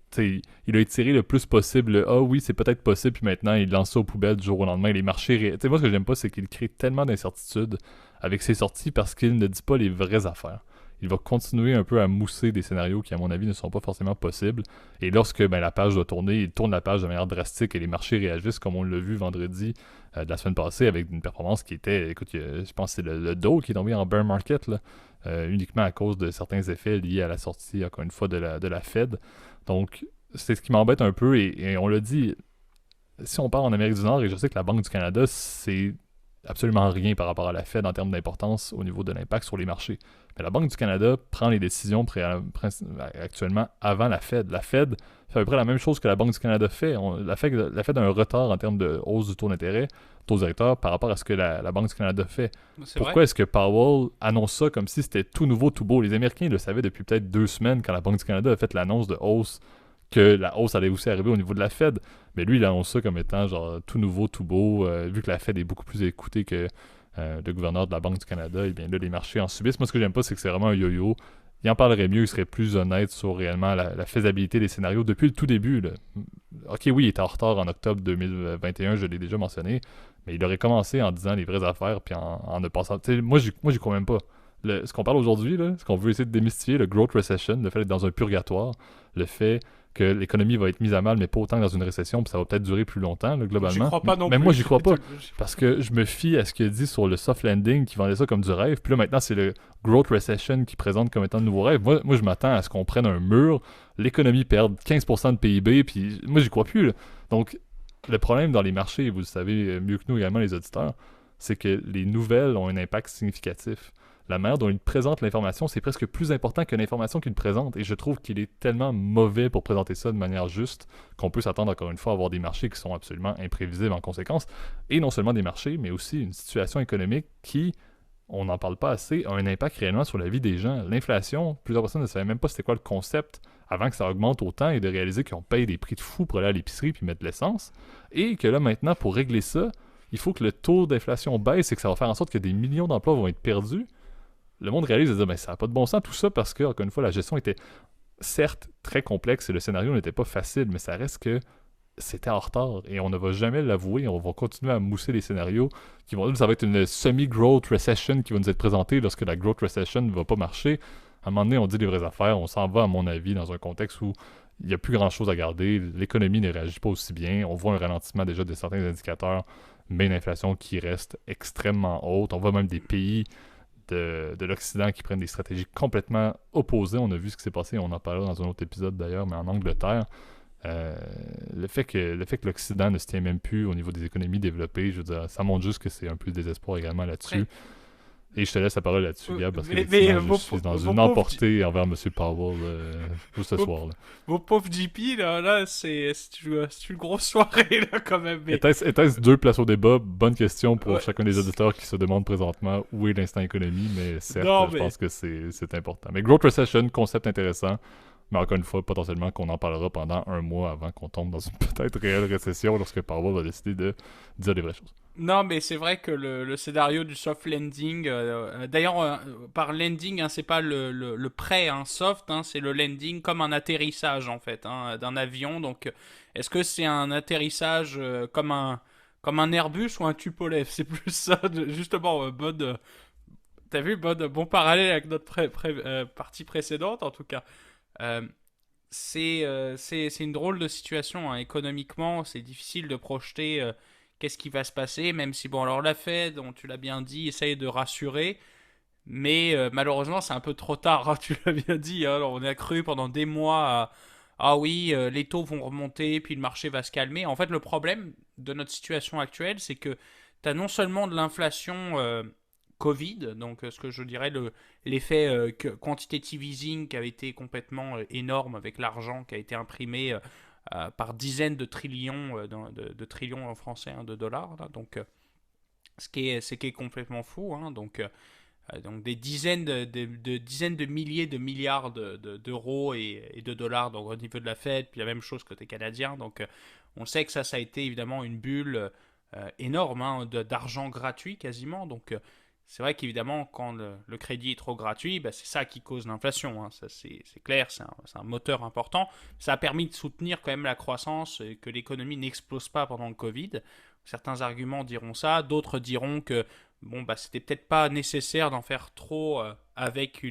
a étiré le plus possible. Ah oui, c'est peut-être possible, puis maintenant, il lance ça aux poubelles du jour au lendemain. Les marchés... moi, ce que j'aime pas, c'est qu'il crée tellement d'incertitudes avec ses sorties parce qu'il ne dit pas les vraies affaires. Il va continuer un peu à mousser des scénarios qui, à mon avis, ne sont pas forcément possibles. Et lorsque la page doit tourner, il tourne la page de manière drastique et les marchés réagissent, comme on l'a vu vendredi de la semaine passée, avec une performance qui était... Écoute, je pense que c'est le Dow qui est tombé en bear market, là, uniquement à cause de certains effets liés à la sortie, encore une fois, de la Fed. Donc, c'est ce qui m'embête un peu. Et on l'a dit, si on part en Amérique du Nord, et je sais que la Banque du Canada, c'est absolument rien par rapport à la Fed en termes d'importance au niveau de l'impact sur les marchés. Mais la Banque du Canada prend les décisions actuellement avant la Fed. La Fed fait à peu près la même chose que la Banque du Canada fait. La Fed a un retard en termes de hausse du taux d'intérêt, taux directeur, par rapport à ce que la Banque du Canada fait. Pourquoi est-ce que Powell annonce ça comme si c'était tout nouveau, tout beau? Les Américains le savaient depuis peut-être 2 semaines quand la Banque du Canada a fait l'annonce de hausse, que la hausse allait aussi arriver au niveau de la Fed. Mais lui, il annonce ça comme étant genre tout nouveau, tout beau, vu que la Fed est beaucoup plus écoutée que le gouverneur de la Banque du Canada, et bien là, les marchés en subissent. Moi, ce que j'aime pas, c'est que c'est vraiment un yo-yo. Il en parlerait mieux, il serait plus honnête sur réellement la faisabilité des scénarios depuis le tout début. Là. Ok, oui, il était en retard en octobre 2021, je l'ai déjà mentionné, mais il aurait commencé en disant les vraies affaires, puis en ne passant... Moi, j'y crois même pas. Ce qu'on parle aujourd'hui, là, ce qu'on veut essayer de démystifier, le growth recession, le fait d'être dans un purgatoire, le fait que l'économie va être mise à mal, mais pas autant que dans une récession, puis ça va peut-être durer plus longtemps, là, globalement. J'y crois pas non mais plus. Moi, j'y crois pas, parce que je me fie à ce qu'il a dit sur le soft landing, qui vendait ça comme du rêve, puis là, maintenant, c'est le growth recession qui présente comme étant de nouveaux rêves. Moi, je m'attends à ce qu'on prenne un mur, l'économie perde 15% de PIB, puis moi, j'y crois plus, là. Donc, le problème dans les marchés, vous le savez mieux que nous également, les auditeurs, c'est que les nouvelles ont un impact significatif. La manière dont il présente l'information, c'est presque plus important que l'information qu'il présente. Et je trouve qu'il est tellement mauvais pour présenter ça de manière juste qu'on peut s'attendre encore une fois à avoir des marchés qui sont absolument imprévisibles en conséquence. Et non seulement des marchés, mais aussi une situation économique qui, on n'en parle pas assez, a un impact réellement sur la vie des gens. L'inflation, plusieurs personnes ne savaient même pas c'était quoi le concept avant que ça augmente autant et de réaliser qu'on paye des prix de fou pour aller à l'épicerie puis mettre de l'essence. Et que là maintenant, pour régler ça, il faut que le taux d'inflation baisse et que ça va faire en sorte que des millions d'emplois vont être perdus. Le monde réalise et dit, ça n'a pas de bon sens tout ça parce que, encore une fois, la gestion était certes très complexe et le scénario n'était pas facile, mais ça reste que c'était en retard et on ne va jamais l'avouer. On va continuer à mousser les scénarios qui vont dire ça va être une semi-growth recession qui va nous être présentée lorsque la growth recession ne va pas marcher. À un moment donné, on dit les vraies affaires. On s'en va, à mon avis, dans un contexte où il n'y a plus grand-chose à garder. L'économie ne réagit pas aussi bien. On voit un ralentissement déjà de certains indicateurs, mais une inflation qui reste extrêmement haute. On voit même des pays de l'Occident qui prennent des stratégies complètement opposées. On a vu ce qui s'est passé, on en parlera dans un autre épisode d'ailleurs, mais en Angleterre. Le fait que l'Occident ne se tient même plus au niveau des économies développées, je veux dire, ça montre juste que c'est un peu le désespoir également là-dessus. Et je te laisse la parole là-dessus, Gab, parce qu'effectivement, je suis dans vos une pauvres, emportée envers M. Powell pour ce vos, soir. vos pauvres JP, là c'est une grosse soirée, là, quand même. Mais, Était-ce deux places au débat? Bonne question pour ouais, chacun des auditeurs qui se demandent présentement où est l'instant économie, mais certes, non, je mais, pense que c'est important. Mais Growth Recession, concept intéressant, mais encore une fois, potentiellement qu'on en parlera pendant un mois avant qu'on tombe dans une peut-être réelle récession lorsque Powell va décider de dire les vraies choses. non, mais c'est vrai que le scénario du soft landing, d'ailleurs, par landing, hein, c'est pas le prêt, hein, soft, hein, c'est le landing comme un atterrissage, en fait, hein, d'un avion. Donc, est-ce que c'est un atterrissage comme un Airbus ou un Tupolev? C'est plus ça, justement, t'as vu, bon parallèle avec notre partie précédente, en tout cas. Euh, c'est une drôle de situation, hein. Économiquement, c'est difficile de projeter qu'est-ce qui va se passer, même si, bon, alors la Fed, dont tu l'as bien dit, essaye de rassurer, mais malheureusement, c'est un peu trop tard, hein, tu l'as bien dit, hein. Alors, on a cru pendant des mois ah oui, les taux vont remonter, puis le marché va se calmer. En fait, le problème de notre situation actuelle, c'est que tu as non seulement de l'inflation Covid, donc ce que je dirais l'effet quantitative easing qui avait été complètement énorme avec l'argent qui a été imprimé par dizaines de trillions de trillions en français, hein, de dollars là. Donc ce qui est complètement fou, hein. Donc des dizaines de dizaines de milliers de milliards d'euros et de dollars donc au niveau de la Fed, puis la même chose côté canadien. Donc on sait que ça a été évidemment une bulle énorme, hein, d'argent gratuit quasiment. Donc c'est vrai qu'évidemment, quand le crédit est trop gratuit, bah, c'est ça qui cause l'inflation, hein. Ça, c'est clair, c'est un moteur important. Ça a permis de soutenir quand même la croissance et que l'économie n'explose pas pendant le Covid. Certains arguments diront ça, d'autres diront que bon, bah, c'était peut-être pas nécessaire d'en faire trop avec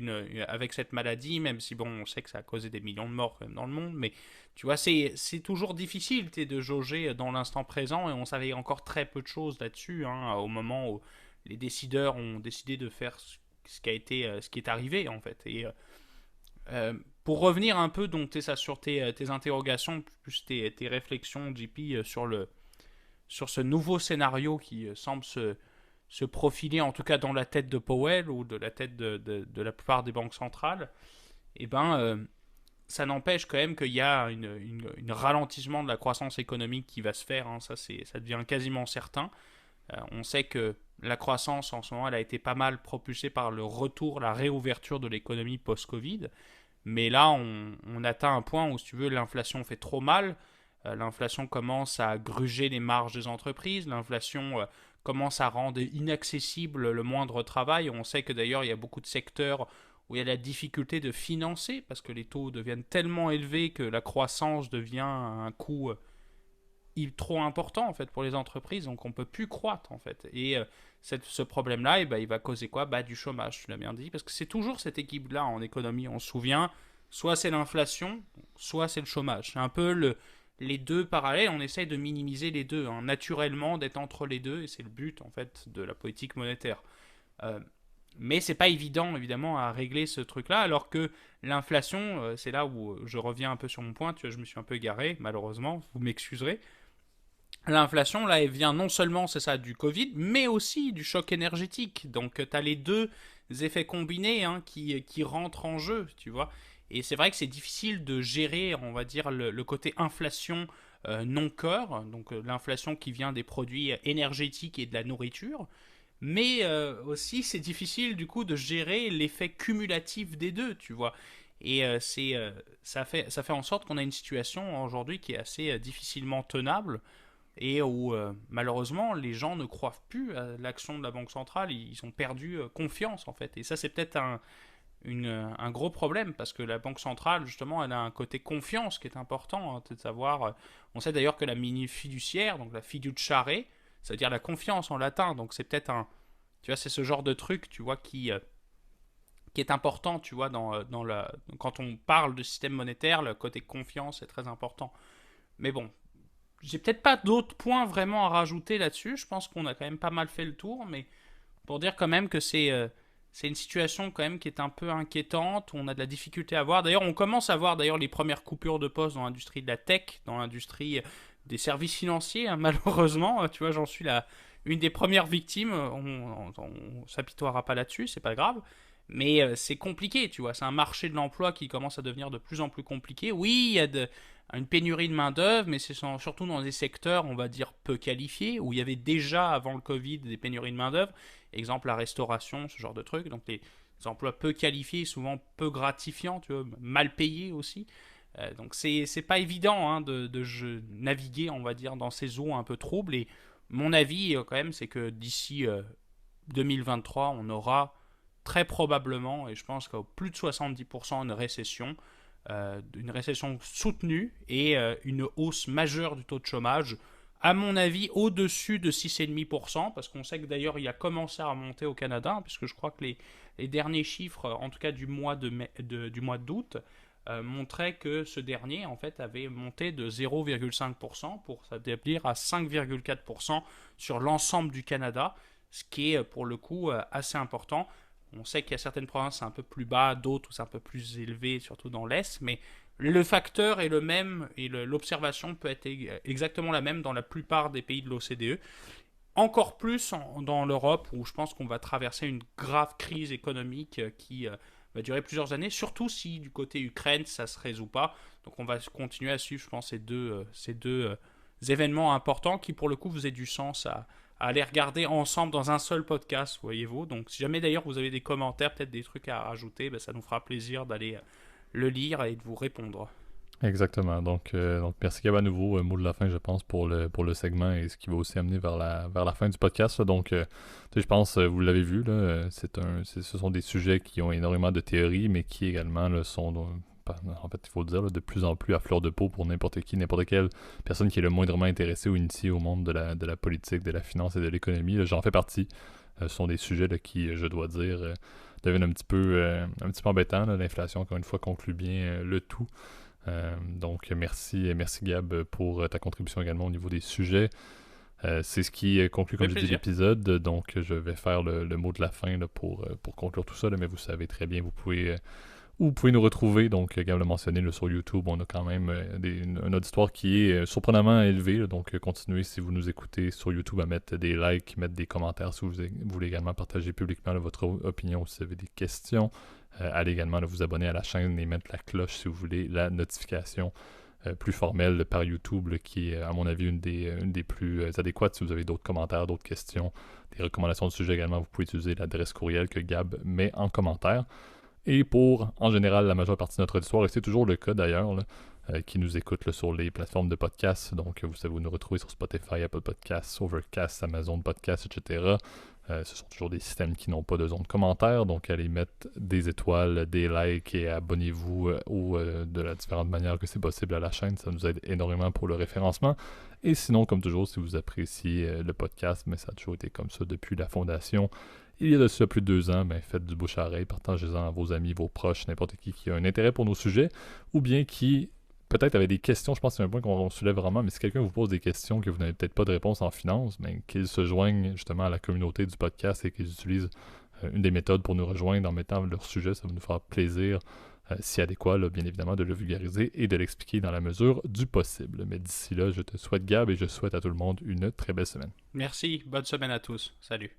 cette maladie, même si bon, on sait que ça a causé des millions de morts quand même dans le monde. Mais tu vois, c'est toujours difficile de jauger dans l'instant présent et on savait encore très peu de choses là-dessus, hein, au moment où les décideurs ont décidé de faire ce qui est arrivé en fait. Et pour revenir un peu donc ça sur tes interrogations, plus tes réflexions, JP, sur ce nouveau scénario qui semble se profiler, en tout cas dans la tête de Powell ou de la tête de la plupart des banques centrales, et ben ça n'empêche quand même qu'il y a une ralentissement de la croissance économique qui va se faire, hein. Ça devient quasiment certain. On sait que la croissance en ce moment, elle a été pas mal propulsée par le retour, la réouverture de l'économie post-Covid. Mais là, on atteint un point où, si tu veux, l'inflation fait trop mal. L'inflation commence à gruger les marges des entreprises. L'inflation commence à rendre inaccessible le moindre travail. On sait que d'ailleurs, il y a beaucoup de secteurs où il y a la difficulté de financer parce que les taux deviennent tellement élevés que la croissance devient un coût trop important en fait pour les entreprises, donc on peut plus croître en fait. Et ce problème-là, il va causer quoi? Du chômage, tu l'as bien dit, parce que c'est toujours cette équipe-là en économie, on se souvient, soit c'est l'inflation, soit c'est le chômage. C'est un peu les deux parallèles, on essaye de minimiser les deux, hein, naturellement d'être entre les deux, et c'est le but en fait de la politique monétaire. Mais c'est pas évident évidemment à régler ce truc-là, alors que l'inflation, c'est là où je reviens un peu sur mon point, tu vois, je me suis un peu égaré, malheureusement, vous m'excuserez. L'inflation, là, elle vient non seulement, c'est ça, du Covid, mais aussi du choc énergétique. Donc, tu as les deux effets combinés, hein, qui rentrent en jeu, tu vois. Et c'est vrai que c'est difficile de gérer, on va dire, le côté inflation non core, donc l'inflation qui vient des produits énergétiques et de la nourriture. Mais aussi, c'est difficile, du coup, de gérer l'effet cumulatif des deux, tu vois. Et ça fait en sorte qu'on a une situation aujourd'hui qui est assez difficilement tenable et où malheureusement les gens ne croient plus à l'action de la Banque centrale, ils ont perdu confiance en fait. Et ça c'est peut-être un gros problème parce que la Banque centrale justement elle a un côté confiance qui est important, hein, de savoir, on sait d'ailleurs que la mini fiduciaire, donc la fiduciare, ça veut dire la confiance en latin, donc c'est peut-être tu vois, c'est ce genre de truc, tu vois, qui est important, tu vois, quand on parle de système monétaire, le côté confiance est très important. Mais bon, j'ai peut-être pas d'autres points vraiment à rajouter là-dessus. Je pense qu'on a quand même pas mal fait le tour, mais pour dire quand même que c'est une situation quand même qui est un peu inquiétante, où on a de la difficulté à voir. D'ailleurs, on commence à voir d'ailleurs les premières coupures de postes dans l'industrie de la tech, dans l'industrie des services financiers, hein, malheureusement. Tu vois, j'en suis une des premières victimes. On s'apitoiera pas là-dessus, c'est pas grave. Mais c'est compliqué, tu vois. C'est un marché de l'emploi qui commence à devenir de plus en plus compliqué. Oui, il y a une pénurie de main-d'œuvre, mais c'est surtout dans des secteurs, on va dire, peu qualifiés, où il y avait déjà, avant le Covid, des pénuries de main-d'œuvre. Exemple, la restauration, ce genre de trucs. Donc, les emplois peu qualifiés, souvent peu gratifiants, tu vois, mal payés aussi. Donc, c'est pas évident hein, de naviguer, on va dire, dans ces eaux un peu troubles. Et mon avis, quand même, c'est que d'ici 2023, on aura très probablement, et je pense qu'au plus de 70%, une récession soutenue et une hausse majeure du taux de chômage. À mon avis, au-dessus de 6,5%, parce qu'on sait que d'ailleurs, il a commencé à remonter au Canada, hein, puisque je crois que les derniers chiffres, en tout cas du mois d'août, montraient que ce dernier, en fait, avait monté de 0,5% pour s'établir à 5,4% sur l'ensemble du Canada, ce qui est pour le coup assez important. On sait qu'il y a certaines provinces un peu plus bas, d'autres où c'est un peu plus élevé, surtout dans l'Est, mais le facteur est le même et l'observation peut être exactement la même dans la plupart des pays de l'OCDE. Encore plus dans l'Europe où je pense qu'on va traverser une grave crise économique qui va durer plusieurs années, surtout si du côté Ukraine ça se résout pas. Donc on va continuer à suivre, je pense, ces deux événements importants qui pour le coup faisaient du sens à aller regarder ensemble dans un seul podcast, voyez-vous. Donc si jamais d'ailleurs vous avez des commentaires, peut-être des trucs à rajouter, ben, ça nous fera plaisir d'aller le lire et de vous répondre. Exactement. Donc merci Gab à nouveau. Mot de la fin, je pense, pour le segment et ce qui va aussi amener vers la fin du podcast. Là. Donc, je pense, vous l'avez vu, là, ce sont des sujets qui ont énormément de théories, mais qui également là, sont, en fait, il faut le dire, là, de plus en plus à fleur de peau pour n'importe qui, n'importe quelle personne qui est le moindrement intéressée ou initiée au monde de la politique, de la finance et de l'économie. Là, j'en fais partie. Ce sont des sujets là, qui, je dois dire, deviennent un petit peu embêtants. Là. L'inflation, encore une fois, conclut bien le tout. Donc merci Gab pour ta contribution également au niveau des sujets. C'est ce qui conclut, comme je dis, l'épisode. Donc je vais faire le mot de la fin là, pour conclure tout ça. Là, mais vous savez très bien, vous pouvez nous retrouver. Donc Gab l'a mentionné là, sur YouTube, on a quand même une auditoire qui est surprenamment élevée. Là, donc continuez si vous nous écoutez sur YouTube à mettre des likes, mettre des commentaires si vous voulez également partager publiquement là, votre opinion si vous avez des questions. Allez également vous abonner à la chaîne et mettre la cloche si vous voulez la notification plus formelle par YouTube, là, qui est à mon avis une des plus adéquates. Si vous avez d'autres commentaires, d'autres questions, des recommandations de sujet également, vous pouvez utiliser l'adresse courriel que Gab met en commentaire. Et pour, en général, la majeure partie de notre auditoire, et c'est toujours le cas d'ailleurs, qui nous écoute là, sur les plateformes de podcast. Donc, vous savez, vous nous retrouvez sur Spotify, Apple Podcasts, Overcast, Amazon Podcasts, etc. Ce sont toujours des systèmes qui n'ont pas de zone de commentaires, donc allez mettre des étoiles, des likes et abonnez-vous de la différente manière que c'est possible à la chaîne. Ça nous aide énormément pour le référencement. Et sinon, comme toujours, si vous appréciez le podcast, mais ça a toujours été comme ça depuis la fondation, il y a de ça plus de 2 ans, ben, faites du bouche à oreille, partagez-en à vos amis, vos proches, n'importe qui a un intérêt pour nos sujets, ou bien qui peut-être avait des questions, je pense que c'est un point qu'on soulève vraiment, mais si quelqu'un vous pose des questions que vous n'avez peut-être pas de réponse en finance, ben, qu'ils se joignent justement à la communauté du podcast et qu'ils utilisent une des méthodes pour nous rejoindre en mettant leur sujet, ça va nous faire plaisir, si adéquat, là, bien évidemment, de le vulgariser et de l'expliquer dans la mesure du possible. Mais d'ici là, je te souhaite Gab et je souhaite à tout le monde une très belle semaine. Merci, bonne semaine à tous. Salut.